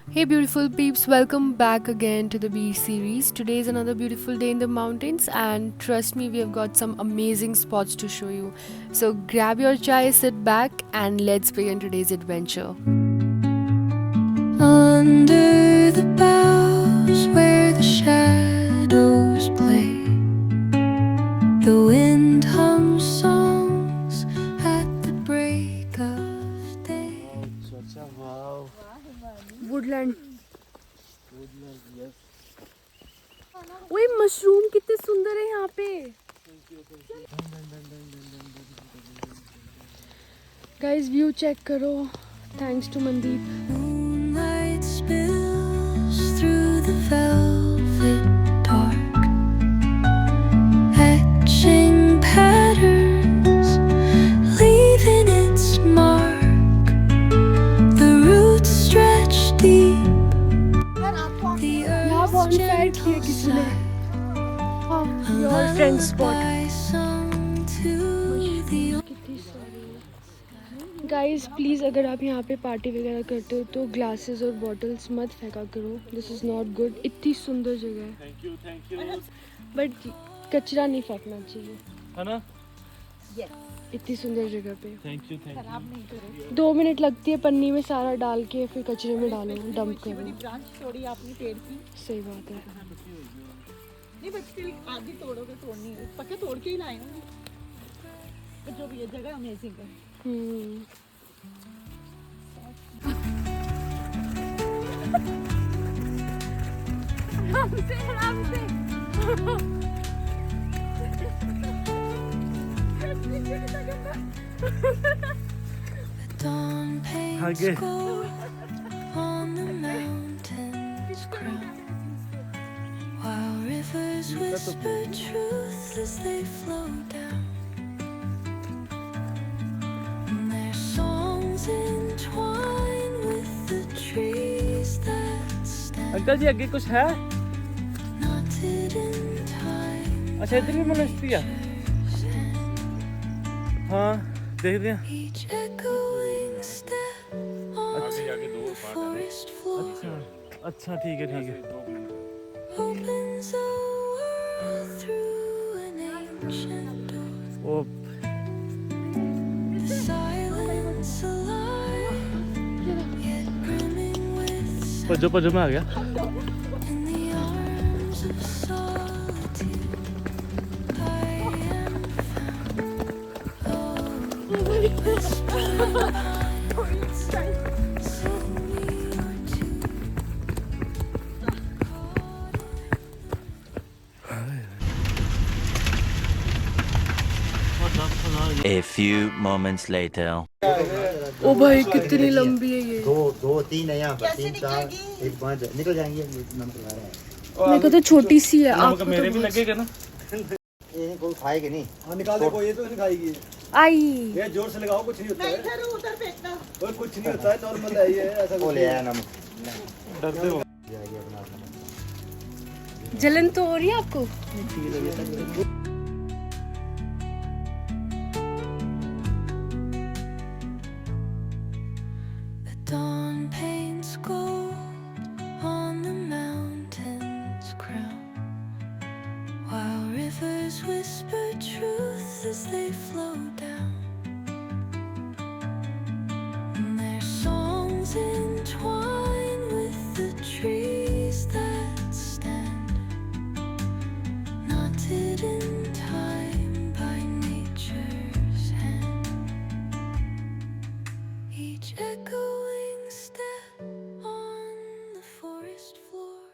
Hey beautiful peeps, welcome back again to the beach series. Today is another beautiful day in the mountains and trust me, we have got some amazing spots to show you. So grab your chai, sit back and let's begin today's adventure. Under the boughs where the shadows play, the wind hums songs at the break of day. Wow. Woodland. Yes. ओए mushroom कितने सुंदर है यहाँ पे guys view check करो thanks to Mandeep Moonlight spills through the velvet dark, etching patterns, leaving its mark. The roots stretch deep. यहाँ bonfire किया किसी ने your friend spot guys please अगर आप यहाँ पे पार्टी वगैरह करते हो तो ग्लासेस और बॉटल्स मत फेंका करो दिस इज़ नॉट गुड इतनी सुंदर जगह है थैंक यू बट कचरा नहीं फेंकना चाहिए है ना इतनी सुंदर जगह पे थैंक यू 2 मिनट लगती है पन्नी में सारा डाल के फिर कचरे में डालो डंप करो ब्रांच तोड़ी आपने पेड़ की सही बात है नहीं बट स्टिल आधी तोड़ोगे तोड़नी है पक्का तोड़ के ही लाए होंगे बट जो भी है जगह अमेजिंग है आगे While rivers whisper truth as they flow down, and their songs entwine with the trees that stand uncle ji आगे कुछ है knotted in time. अच्छा इधर भी मोनेस्ट्री है हाँ देखते हैं Each echoing step on the forest floor अच्छा ठीक है opens a world through an ancient door. O The silence alive, yet brimming with पजो में आ गया in the arms of solitude. I am found. Oh, whispering pines, sing me your tune. A few moments later. ओ भाई कितनी लंबी है ये दो तीन है यहाँ पर तीन चार एक पाँच निकल जाएंगे नमक ला रहे हैं मेरे को तो छोटी सी है आप मेरे भी लगेगा ना ये कोई खाएगी नहीं हाँ निकाल दे कोई ये तो नहीं खाएगी आई ये जोर से लगाओ कुछ नहीं होता है इधर उधर फेंकना और कुछ नहीं होता है नॉर्मल है ये ऐसा वो कुछ ले नहीं आया है। नमक डरते हो जाएगी अपना नमक जलन तो हो रही है आपको The dawn paints gold on the mountain's crown, while rivers whisper truth as they flow down, and their songs entwine with the trees that stand, knotted in time by nature's hand. Each echoing step on the forest floor.